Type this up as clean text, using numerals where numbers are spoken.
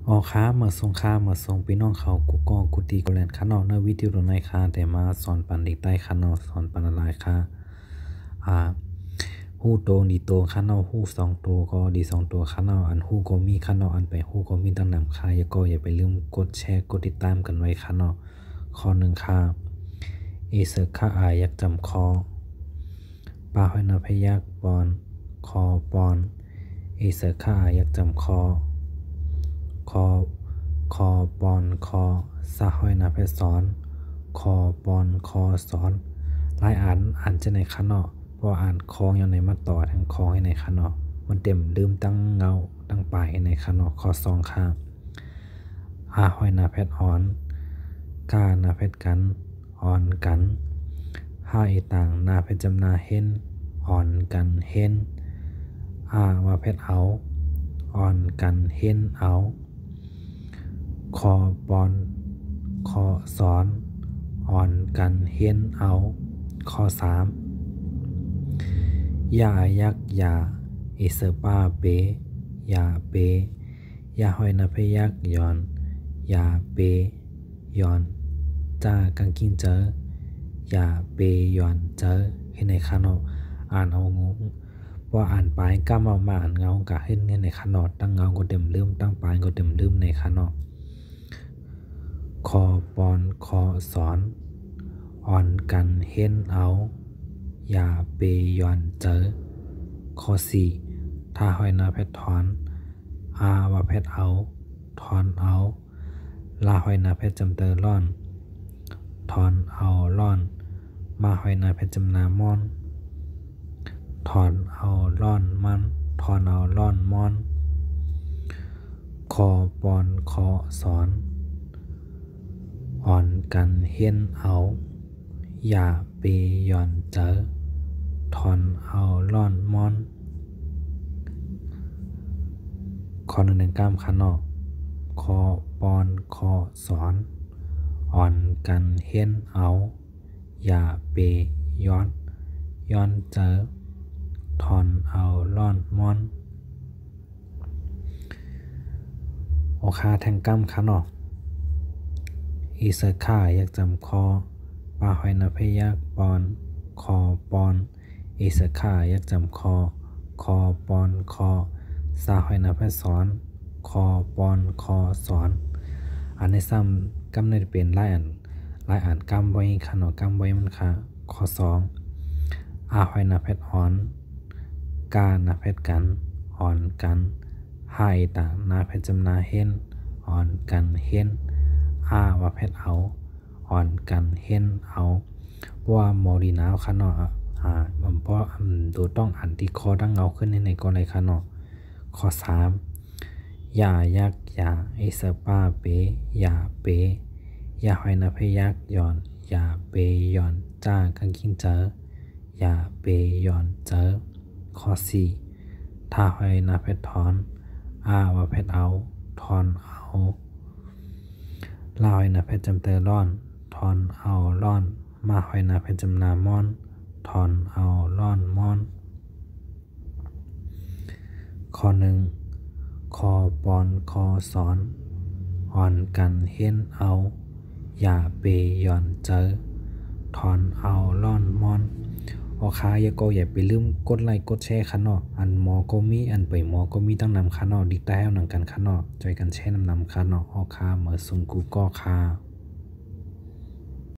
อ๋อค้ามาส่งค้ามาส่งพี่น้องเขากูก็กูตีกูแลนข้างนอกในวิดีโอในค้าแต่มาสอนปันเด็กใต้ข้างนอกสอนปันอะไรค้าหู้โตดีโตข้างนอกหู้สองตัวก็ดีสองตัวข้างนอกอันหู้ก็มีข้างนอกอันไปหู้ก็มีตั้งนำค้าอย่าไปลืมกดแชร์กดติดตามกันไว้ข้างนอกข้อหนึ่งค้าเอเซอร์ค่าอยากจำคอปลาห้อยนาพยักปอนคอปอนเอเซอร์ค่าอยากจำคอคอปอนคอสะห้อยนาเพศสอนคอปอนคอสอนหลายอ่านจะในข้างนอกเพราะอ่านคองอย่างในมาต่อทั้งคอให้ในข้างนอกมันเต็มลืมตั้งเงาตั้งปลายให้ในข้างนอกข้อสองข้างห้อยนาเพศอ่อนกานาเพศกันอ่อนกันห้าอีต่างนาเพศจำนาเห็นอ่อนกันเห็นว่าเพศเอาอ่อนกันเห็นเอาคอปอนคอสอนอ่อนกันเห็นเอาข้อสามยายักยาอิเซป้าเปยาเปยาหอยนาพยักย้อนยาเปย้อนจ้ากังกินเจอยาเปย้อนเจอให้ในข้างนอกอ่านเอางงว่าอ่านไปก้ามเอามาอ่านเงากะเห็นในข้างนอกตั้งเงาก็เต็มลืมตั้งปลายก็เต็มลืมในข้างนอกคอปอนคอสอนอ่อนกันเห็นเอาอย่าเปย้อนเจอข้อสี่ถ้าหอยนาเพชรถอนว่าเพชรเอาถอนเอาลาหอยนาเพชรจำเตอร่อนถอนเอาร่อนมาหอยนาเพชรจำนามอนถอนเอาร่อนมันถอนเอาร่อนมอนคอปอนคอสอนอ่อนกันเห็นเอาอย่าเปย้อนเจอถอนเอาล่อนมอนข้อหนึ่งกล้ามข้างนอกคอปอนคอสอนอ่อนกันเห็นเอาอย่าเปย้อนเจอถอนเอาล่อนมอนโอคาแทงกล้ามข้างนอกอีเซอร์ค่าอยากจำคอปลาหอยนาพยักปอนคอปอนอีเซอร์ค่าอยากจำคอปอนคอซาหอยนาพสอนคอปอนคอสอนอันในซ้ำกำเนิดเป็นหลายอ่านกำไว้ขนอกำไว้มันค่ะข้อสองหอยนาเพชรอ่อนกานาเพชรกันอ่อนกันหายต่างนาเพชรจำนาเห็นอ่อนกันเห็นว่าเพชรเอาอ่อนกันเห็นเอาว่าโมดีนาวขนอมันเพราะดูต้องอ่านที่คอตั้งเงาขึ้นในกรณีขนอข้อสามยายักยาไอเซป้าเปยาเปยาหอยนาพยักย้อนยาเปย้อนจ้ากังกินเจอยาเปย้อนเจอข้อสี่ถ้าหอยนาเพชรถอนว่าเพชรเอาถอนเอาลาหอยนาเพชรจำเตอร่อนถอนเอาร่อนมาหอยนาเพชรจำนามอนถอนเอาร่อนมอนข้อหนึ่งคอปอนคอสอนอ่อนกันเห็นเอาอย่าเปย้อนเจอถอนเอาร่อนมอนโอคาอย่าไปลืมกดไลค์กดแชร์คันนออันหมอก็มีอันไปหมอก็มีตั้งนำคันนอดีแต่ให้นำกันคันนอจอยกันแชร์นำคันนอโอคาเมื่อส่งกูก็คา